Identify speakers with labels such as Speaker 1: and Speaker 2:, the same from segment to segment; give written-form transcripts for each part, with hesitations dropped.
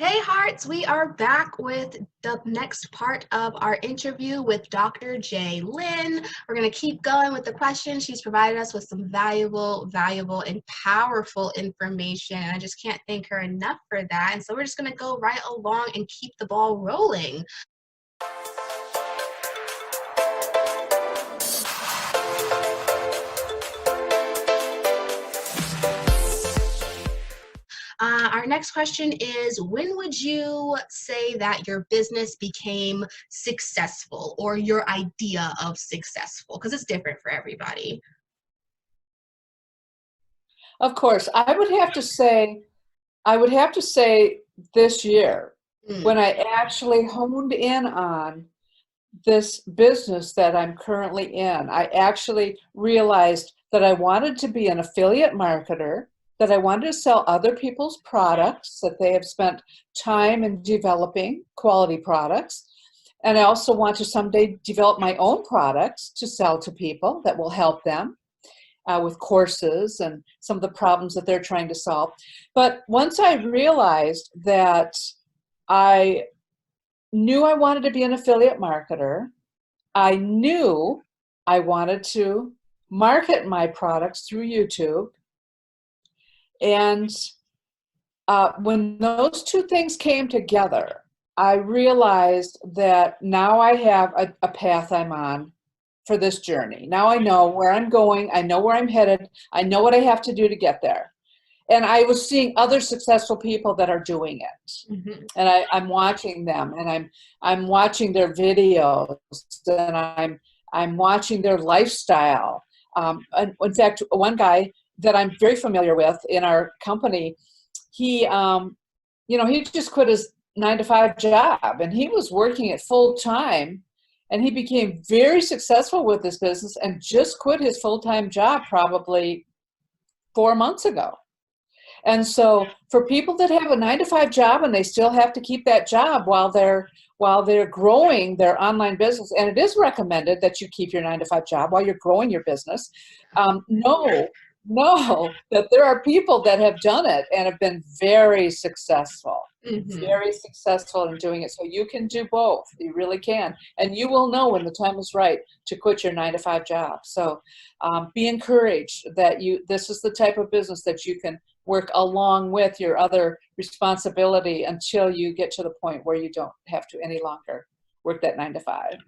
Speaker 1: Hey Hearts, we are back with the next part of our interview with Dr. JLynn. We're going to keep going with the questions. She's provided us with some valuable, and powerful information. I just can't thank her enough for that. And so we're just going to go right along and keep the ball rolling. Our next question is, when would you say that your business became successful, or your idea of successful? Because it's different for everybody.
Speaker 2: Of course, I would have to say this year, when I actually honed in on this business that I'm currently in. I actually realized that I wanted to be an affiliate marketer, that I wanted to sell other people's products, that they have spent time in developing quality products. And I also want to someday develop my own products to sell to people that will help them with courses and some of the problems that they're trying to solve. But once I realized that I knew I wanted to be an affiliate marketer, I knew I wanted to market my products through YouTube. And when those two things came together, I realized that now I have a path I'm on for this journey. Now I know where I'm going. I know where I'm headed. I know what I have to do to get there. And I was seeing other successful people that are doing it. Mm-hmm. And I'm watching them, and I'm watching their videos, and I'm watching their lifestyle. And in fact, one guy that I'm very familiar with in our company, he just quit his 9-to-5 job, and he was working it full time, and he became very successful with this business and just quit his full-time job probably 4 months ago. And so for people that have a 9-to-5 job and they still have to keep that job while they're growing their online business, and it is recommended that you keep your 9-to-5 job while you're growing your business, know that there are people that have done it and have been very successful, very successful in doing it. So you can do both. You really can. And you will know when the time is right to quit your 9-to-5 job. So be encouraged that this is the type of business that you can work along with your other responsibility until you get to the point where you don't have to any longer work that 9-to-5.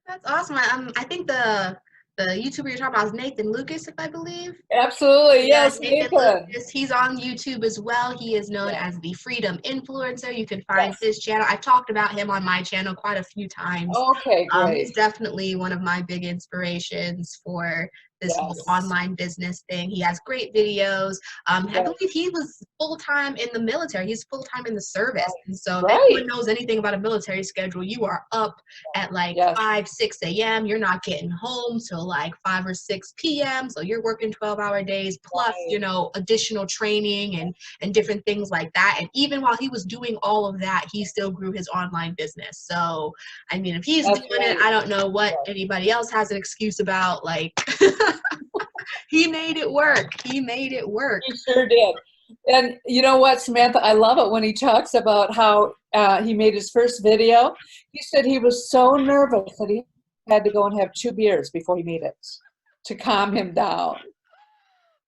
Speaker 1: That's awesome. I think the YouTuber you're talking about is Nathan Lucas, if I believe.
Speaker 2: Absolutely, yes, Nathan.
Speaker 1: Lucas, he's on YouTube as well. He is known as the Freedom Influencer. You can find his channel. I've talked about him on my channel quite a few times.
Speaker 2: Okay, great.
Speaker 1: He's definitely one of my big inspirations for this whole online business thing. He has great videos. I believe he was full-time in the military. He's full-time in the service. And so if anyone knows anything about a military schedule, you are up at like 5, 6 a.m. You're not getting home till like 5 or 6 p.m. So you're working 12-hour days plus, additional training and different things like that. And even while he was doing all of that, he still grew his online business. So, I mean, if he's doing it, I don't know what anybody else has an excuse about. Like, he made it work. He made it work.
Speaker 2: He sure did. And you know what, Samantha, I love it when he talks about how he made his first video. He said he was so nervous that he had to go and have 2 beers before he made it to calm him down.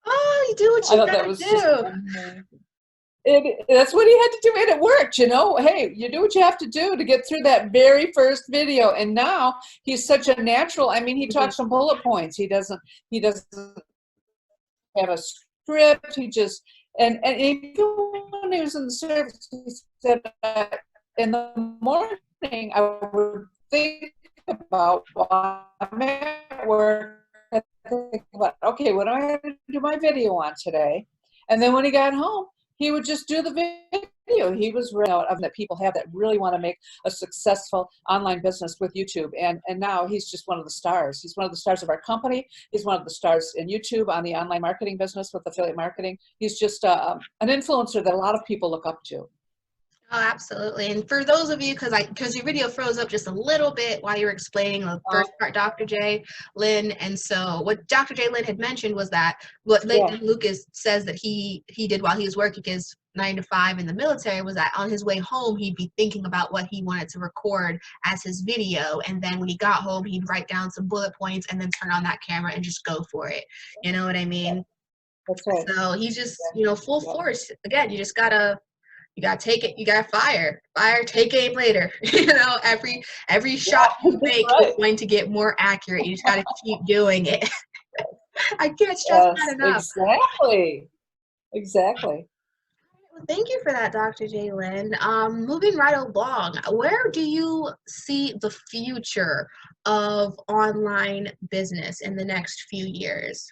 Speaker 1: Oh, you do what you gotta do.
Speaker 2: That's what he had to do, and it worked, Hey, you do what you have to do to get through that very first video. And now he's such a natural. I mean, he talks some bullet points. He doesn't have a script. He just, and even when he was in the service, he said, in the morning, I would think about while I'm at work, I think about, okay, what do I have to do my video on today? And then when he got home, he would just do the video. He was that people have that really want to make a successful online business with YouTube. And now he's just one of the stars. He's one of the stars of our company. He's one of the stars in YouTube on the online marketing business with affiliate marketing. He's just an influencer that a lot of people look up to.
Speaker 1: Oh, absolutely. And for those of you, because your video froze up just a little bit while you were explaining the first part, Dr. JLynn. And so what Dr. JLynn had mentioned was that what Nathan Lucas says that he did while he was working is 9 to 5 in the military was that on his way home, he'd be thinking about what he wanted to record as his video. And then when he got home, he'd write down some bullet points and then turn on that camera and just go for it. You know what I mean?
Speaker 2: That's right.
Speaker 1: So he's just, full force. Again, you gotta take it, you gotta fire, take aim later. Every shot you make is going to get more accurate. You just gotta keep doing it. I can't stress that enough.
Speaker 2: Exactly.
Speaker 1: Well, thank you for that, Dr. JLynn. Moving right along, where do you see the future of online business in the next few years?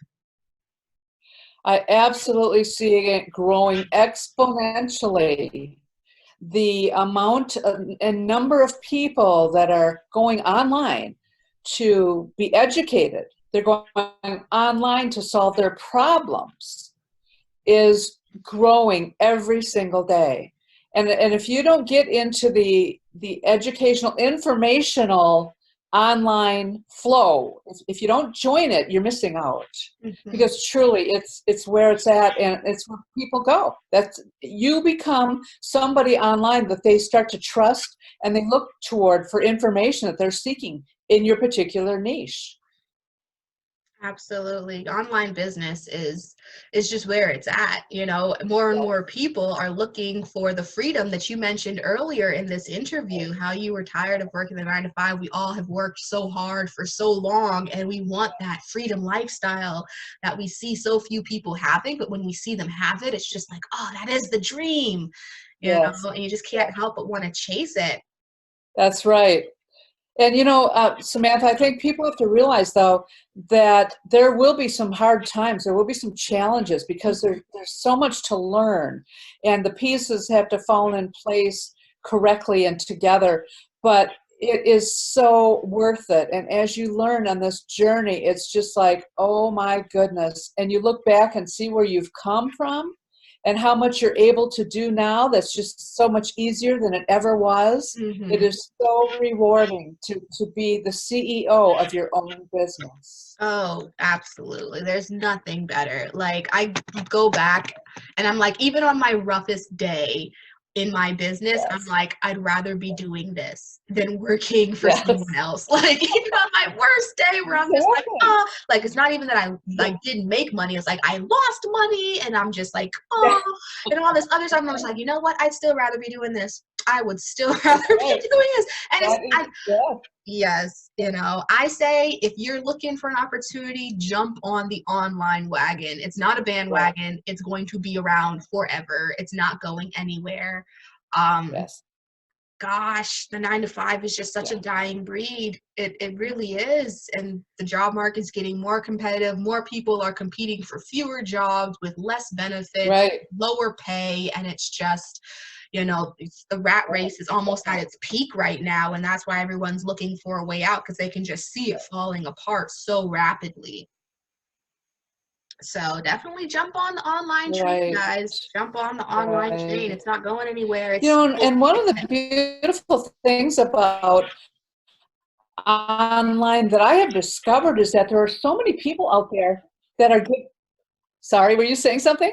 Speaker 2: I absolutely see it growing exponentially. The amount and number of people that are going online to be educated, they're going online to solve their problems, is growing every single day. And if you don't get into the educational, informational online flow, if you don't join it, you're missing out. Mm-hmm. Because truly it's where it's at, and it's where people go. That's, you become somebody online that they start to trust and they look toward for information that they're seeking in your particular niche.
Speaker 1: Absolutely. Online business is just where it's at. More and more people are looking for the freedom that you mentioned earlier in this interview, how you were tired of working the 9 to 5. We all have worked so hard for so long, and we want that freedom lifestyle that we see so few people having. But when we see them have it, it's just like, oh, that is the dream, and you just can't help but want to chase it.
Speaker 2: That's right. And, Samantha, I think people have to realize, though, that there will be some hard times. There will be some challenges because there's so much to learn, and the pieces have to fall in place correctly and together. But it is so worth it. And as you learn on this journey, it's just like, oh, my goodness. And you look back and see where you've come from and how much you're able to do now. That's just so much easier than it ever was. Mm-hmm. It is so rewarding to be the CEO of your own business.
Speaker 1: Oh, absolutely. There's nothing better. Like, I go back and I'm like, even on my roughest day in my business, I'm like, I'd rather be doing this than working for someone else. Like, my worst day where I'm just like, oh, like, it's not even that I didn't make money. It's like I lost money and I'm just like, oh, and all this other stuff. And I was like, you know what? I'd still rather be doing this. I would still rather be doing this. And yes, I say, if you're looking for an opportunity, jump on the online wagon. It's not a bandwagon. Right. It's going to be around forever. It's not going anywhere. Gosh, the 9 to 5 is just such a dying breed. It really is. And the job market is getting more competitive. More people are competing for fewer jobs with less benefits, lower pay. And it's just, the rat race is almost at its peak right now. And that's why everyone's looking for a way out, because they can just see it falling apart so rapidly. So definitely jump on the online train, guys. Jump on the online train. It's not going anywhere. It's
Speaker 2: and one of the beautiful things about online that I have discovered is that there are so many people out there that are good. Sorry, were you saying something?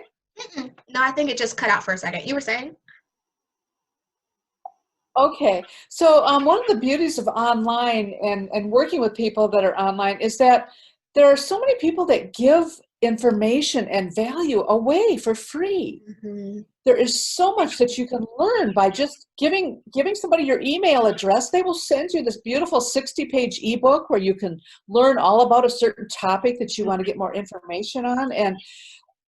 Speaker 1: No, I think it just cut out for a second. You were saying?
Speaker 2: Okay, so one of the beauties of online and working with people that are online is that there are so many people that give information and value away for free. Mm-hmm. There is so much that you can learn by just giving somebody your email address. They will send you this beautiful 60-page ebook where you can learn all about a certain topic that you want to get more information on. And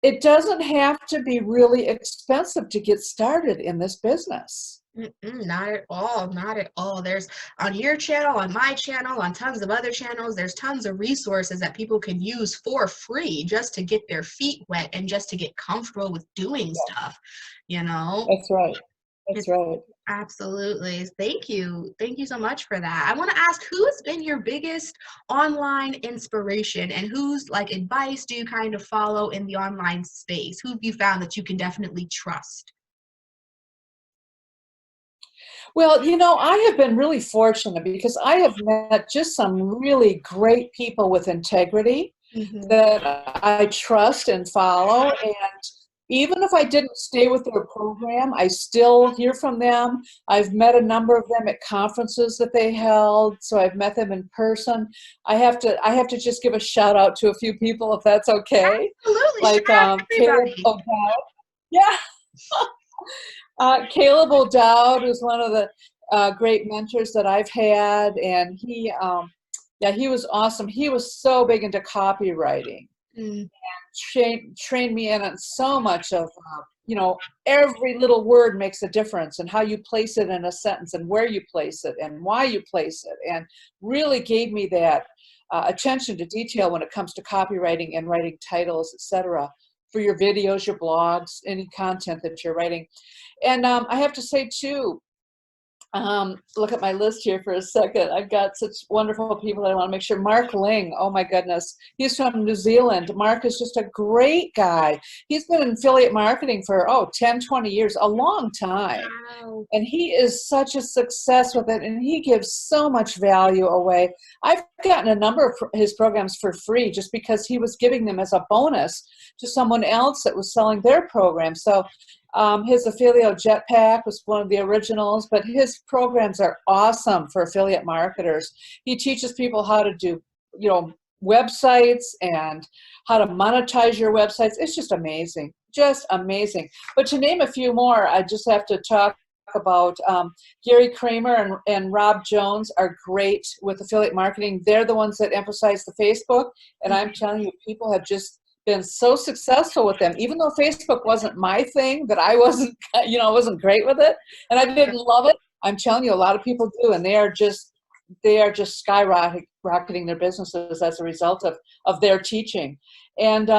Speaker 2: it doesn't have to be really expensive to get started in this business.
Speaker 1: Not at all. Not at all. There's, on your channel, on my channel, on tons of other channels, there's tons of resources that people can use for free just to get their feet wet and just to get comfortable with doing stuff,
Speaker 2: That's right. That's right.
Speaker 1: Absolutely. Thank you. Thank you so much for that. I want to ask, who has been your biggest online inspiration, and whose advice do you kind of follow in the online space? Who have you found that you can definitely trust?
Speaker 2: Well, I have been really fortunate because I have met just some really great people with integrity that I trust and follow. And even if I didn't stay with their program, I still hear from them. I've met a number of them at conferences that they held, so I've met them in person. I have to just give a shout out to a few people if that's okay.
Speaker 1: Absolutely,
Speaker 2: Like
Speaker 1: shout out
Speaker 2: Caleb
Speaker 1: everybody.
Speaker 2: O'Dowd. Yeah. Caleb O'Dowd is one of the great mentors that I've had, and yeah, he was awesome. He was so big into copywriting.
Speaker 1: Mm.
Speaker 2: Trained me in on so much of, every little word makes a difference, and how you place it in a sentence, and where you place it, and why you place it, and really gave me that attention to detail when it comes to copywriting and writing titles, etc., for your videos, your blogs, any content that you're writing. And I have to say too, look at my list here for a second. I've got such wonderful people that I want to make sure. Mark Ling, oh my goodness. He's from New Zealand. Mark is just a great guy. He's been in affiliate marketing for, 10, 20 years, a long time.
Speaker 1: Wow.
Speaker 2: And he is such a success with it, and he gives so much value away. I've gotten a number of his programs for free just because he was giving them as a bonus to someone else that was selling their program. So his affiliate Jetpack was one of the originals, but his programs are awesome for affiliate marketers. He teaches people how to do, websites and how to monetize your websites. It's just amazing, just amazing. But to name a few more, I just have to talk about Gary Kramer and Rob Jones are great with affiliate marketing. They're the ones that emphasize the Facebook, and I'm telling you, people have just been so successful with them, even though Facebook wasn't my thing, that I wasn't, wasn't great with it, and I didn't love it. I'm telling you, a lot of people do, and they are just skyrocketing their businesses as a result of their teaching. And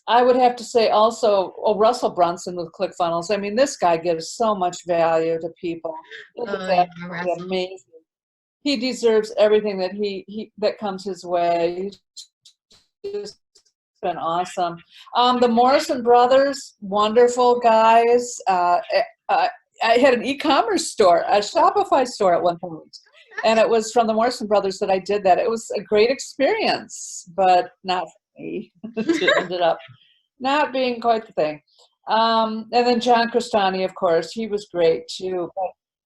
Speaker 2: I would have to say also, Russell Brunson with ClickFunnels. I mean, this guy gives so much value to people. It is absolutely amazing. He deserves everything that comes his way. He's just been awesome. The Morrison brothers, wonderful guys. I had an e-commerce store, a Shopify store at one point, and it was from the Morrison brothers that I did that. It was a great experience, but not for me. It ended up not being quite the thing. And then John Crestani, of course, he was great too.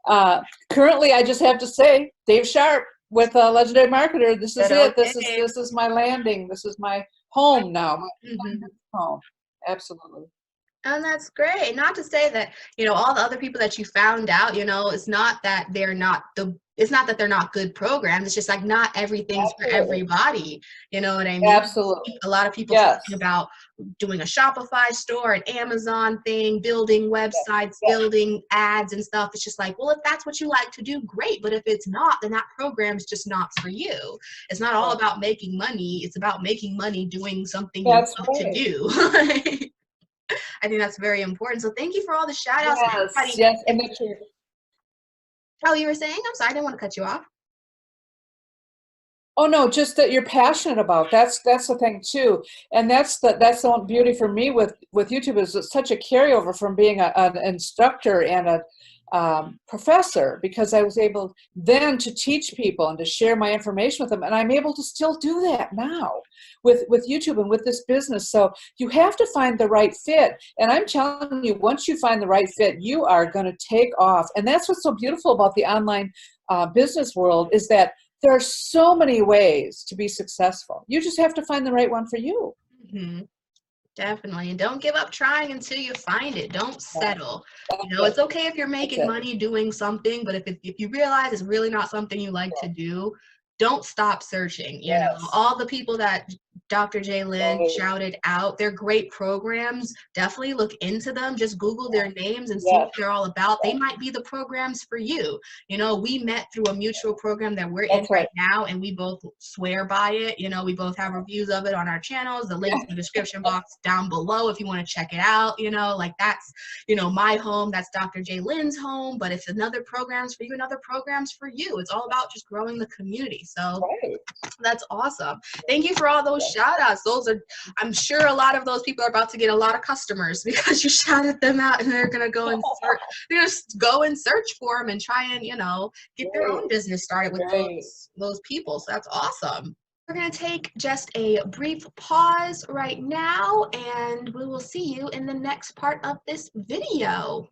Speaker 2: But, currently, I just have to say, Dave Sharp with Legendary Marketer. This is it. This is my landing. This is my home now. My home. Absolutely.
Speaker 1: And that's great. Not to say that, all the other people that you found out, it's not that they're not good programs. It's just like not everything's for everybody. You know what I mean?
Speaker 2: Absolutely.
Speaker 1: A lot of people talking about doing a Shopify store, an Amazon thing, building websites, building ads and stuff. It's just like, well, if that's what you like to do, great. But if it's not, then that program's just not for you. It's not all about making money. It's about making money doing something you love to do. I think that's very important. So thank you for all the shout outs.
Speaker 2: Yes. And
Speaker 1: oh, you were saying? I'm sorry, I didn't want to cut you off.
Speaker 2: Oh no, just that you're passionate about. That's the thing too. And that's the one beauty for me with YouTube is it's such a carryover from being an instructor and a professor, because I was able then to teach people and to share my information with them, and I'm able to still do that now with YouTube and with this business. So you have to find the right fit, and I'm telling you, once you find the right fit, you are going to take off. And that's what's so beautiful about the online business world, is that there are so many ways to be successful. You just have to find the right one for you.
Speaker 1: Mm-hmm. Definitely. And don't give up trying until you find it. Don't settle. It's okay if you're making money doing something, but if you realize it's really not something you like to do, don't stop searching. All the people that Dr. JLynn shouted out, they're great programs. Definitely look into them. Just Google their names and see what they're all about. They might be the programs for you. We met through a mutual program that we're in right now, and we both swear by it. We both have reviews of it on our channels. The link's in the description box down below if you want to check it out. Like that's, my home. That's Dr. JLynn's home. But if another program's for you, another program's for you. It's all about just growing the community. So that's awesome. Thank you for all those shout outs. I'm sure a lot of those people are about to get a lot of customers because you shouted them out, and they're going to go and search. They're going to go and search for them and try and, get their own business started with those people. So that's awesome. We're going to take just a brief pause right now, and we will see you in the next part of this video.